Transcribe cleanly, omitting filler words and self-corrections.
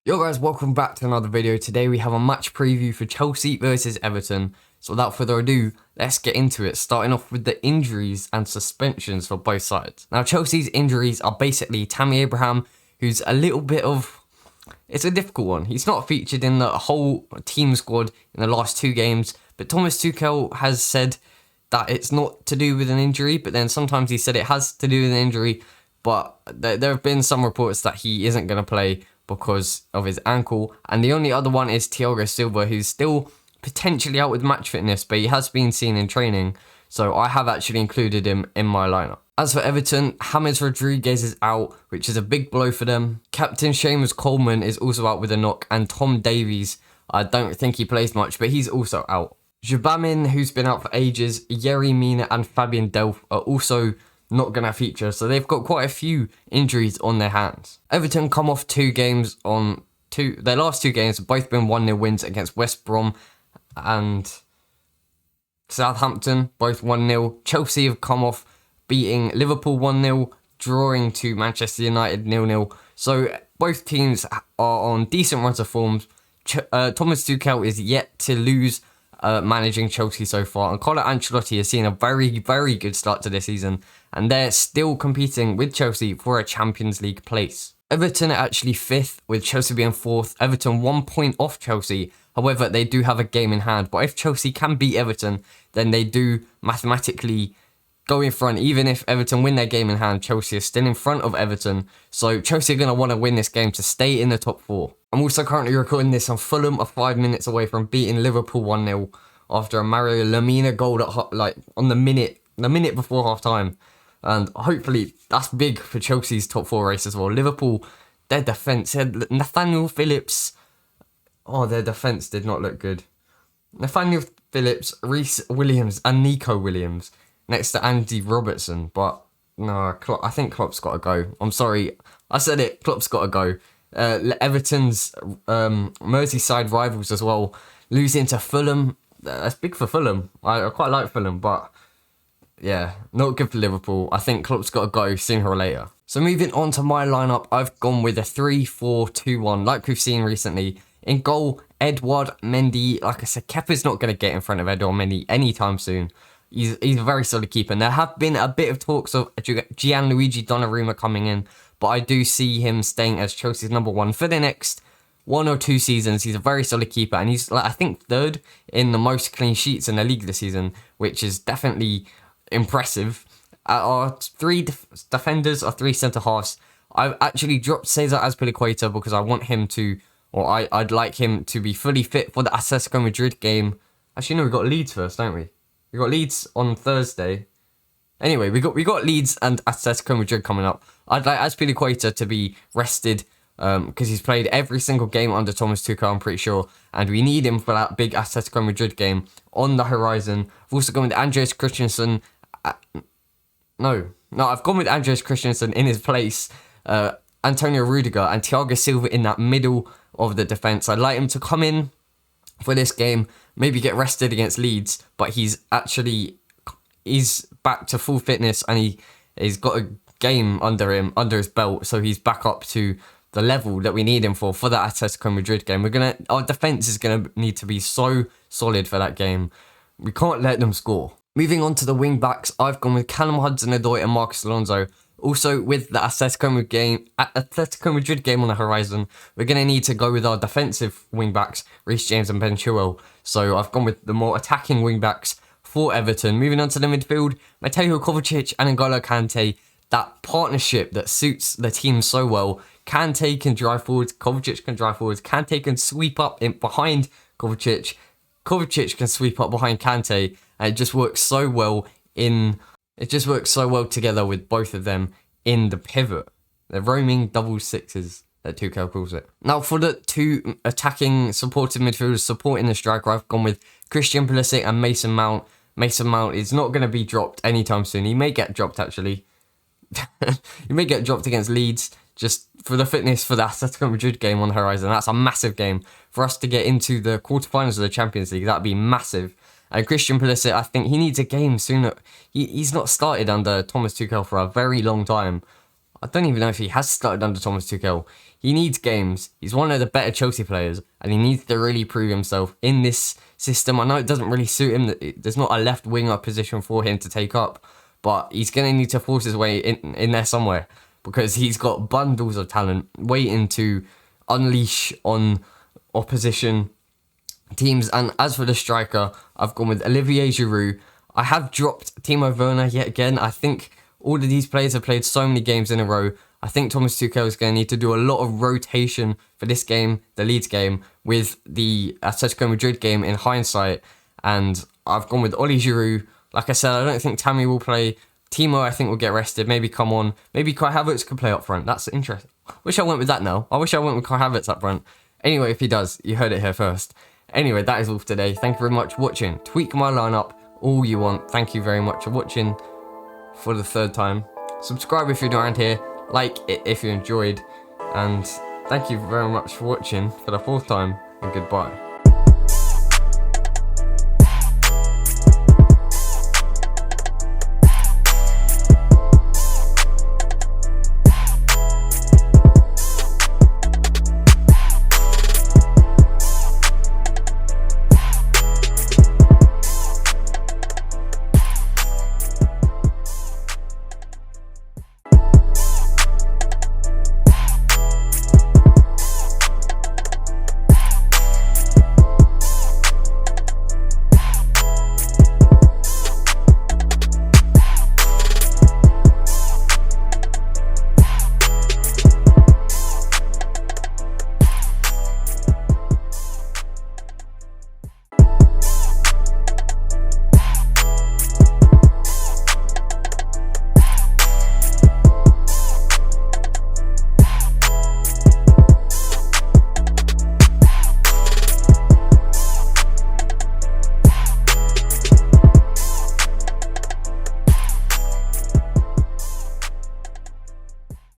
Yo guys, welcome back to another video. Today we have a match preview for Chelsea versus Everton. So without further ado, let's get into it, starting off with the injuries and suspensions for both sides. Now Chelsea's injuries are basically Tammy Abraham, who's a little bit of... It's a difficult one. He's not featured in the whole team squad in the last two games, but Thomas Tuchel has said that it's not to do with an injury, but then sometimes he said it has to do with an injury, but there have been some reports that he isn't going to play because of his ankle. And the only other one is Thiago Silva, who's still potentially out with match fitness, but he has been seen in training, so I have actually included him in my lineup. As for Everton, James Rodriguez is out, which is a big blow for them. Captain Seamus Coleman is also out with a knock, and Tom Davies, I don't think he plays much, but he's also out. Jubamin, who's been out for ages, Yerry Mina and Fabian Delph are also not going to feature, so they've got quite a few injuries on their hands. Everton come off their last two games have both been 1-0 wins against West Brom and Southampton, both 1-0. Chelsea have come off beating Liverpool 1-0, drawing to Manchester United 0-0. So both teams are on decent runs of forms. Thomas Tuchel is yet to lose managing Chelsea so far, and Carlo Ancelotti has seen a very, very good start to this season, and they're still competing with Chelsea for a Champions League place. Everton are actually 5th, with Chelsea being 4th. Everton 1 point off Chelsea, however they do have a game in hand, but if Chelsea can beat Everton, then they do mathematically go in front. Even if Everton win their game in hand, Chelsea is still in front of Everton, so Chelsea are going to want to win this game to stay in the top 4. I'm also currently recording this on Fulham, are 5 minutes away from beating Liverpool 1-0 after a Mario Lemina goal at on the minute before half time, and hopefully that's big for Chelsea's top 4 race as well. Liverpool, their defence, Nathaniel Phillips, their defence did not look good. Nathaniel Phillips, Reece Williams and Nico Williams next to Andy Robertson, but no, I think Klopp's got to go. I'm sorry, I said it, Klopp's got to go. Everton's Merseyside rivals as well, losing to Fulham. That's big for Fulham. I quite like Fulham, but yeah, not good for Liverpool. I think Klopp's got to go sooner or later. So moving on to my lineup, I've gone with a 3-4-2-1, like we've seen recently. In goal, Edouard, Mendy. Like I said, Kepa's not going to get in front of Edouard Mendy anytime soon. He's a very solid keeper, and there have been a bit of talks of Gianluigi Donnarumma coming in, but I do see him staying as Chelsea's number 1 for the next 1 or 2 seasons. He's a very solid keeper, and he's, I think, 3rd in the most clean sheets in the league this season, which is definitely impressive. Our 3 defenders, our 3 centre-halves, I've actually dropped Cesar Azpilicueta because I want him to, or I'd like him to be fully fit for the Atletico Madrid game. Actually, no, we've got Leeds first, don't we? We got Leeds on Thursday. Anyway, we got Leeds and Atletico Madrid coming up. I'd like Azpilicueta to be rested because he's played every single game under Thomas Tuchel, I'm pretty sure, and we need him for that big Atletico Madrid game on the horizon. I've also gone with Andreas Christensen. I've gone with Andreas Christensen in his place. Antonio Rudiger and Thiago Silva in that middle of the defence. I'd like him to come in for this game, maybe get rested against Leeds, but he's back to full fitness, and he's got a game under his belt, so he's back up to the level that we need him for that Atletico Madrid game. Our defence is gonna need to be so solid for that game. We can't let them score. Moving on to the wing backs, I've gone with Callum, Hudson, Odoi and Marcus Alonso. Also, with the Atletico Madrid game on the horizon, we're going to need to go with our defensive wing-backs, Reece James and Ben Chilwell. So I've gone with the more attacking wing-backs for Everton. Moving on to the midfield, Matteo, Kovacic and N'Golo Kante. That partnership that suits the team so well. Kante can drive forwards, Kovacic can drive forwards, Kante can sweep up in behind Kovacic, Kovacic can sweep up behind Kante, and it just works so well together with both of them in the pivot. They're roaming double sixes, that Tuchel calls it. Now for the 2 attacking supportive midfielders supporting the striker, I've gone with Christian Pulisic and Mason Mount. Mason Mount is not going to be dropped anytime soon. He may get dropped actually. He may get dropped against Leeds just for the fitness for the Atletico Madrid game on the horizon. That's a massive game for us to get into the quarterfinals of the Champions League. That'd be massive. And Christian Pulisic, I think he needs a game sooner. He's not started under Thomas Tuchel for a very long time. I don't even know if he has started under Thomas Tuchel. he needs games. He's one of the better Chelsea players, and he needs to really prove himself in this system. I know it doesn't really suit him. There's not a left winger position for him to take up, but he's going to need to force his way in there somewhere, because he's got bundles of talent waiting to unleash on opposition teams. And as for the striker, I've gone with Olivier Giroud. I have dropped Timo Werner yet again. I think all of these players have played so many games in a row. I think Thomas Tuchel is going to need to do a lot of rotation for this game, the Leeds game, with the Atletico Madrid game in hindsight. And I've gone with Oli Giroud. Like I said, I don't think Tammy will play. Timo, I think, will get rested. Maybe come on. Maybe Kai Havertz could play up front. That's interesting. Wish I went with that now. I wish I went with Kai Havertz up front. Anyway, if he does, you heard it here first. Anyway, that is all for today. Thank you very much for watching. Tweak my lineup all you want. Thank you very much for watching for the third time. Subscribe if you're new around here. Like it if you enjoyed. And thank you very much for watching for the fourth time. And goodbye.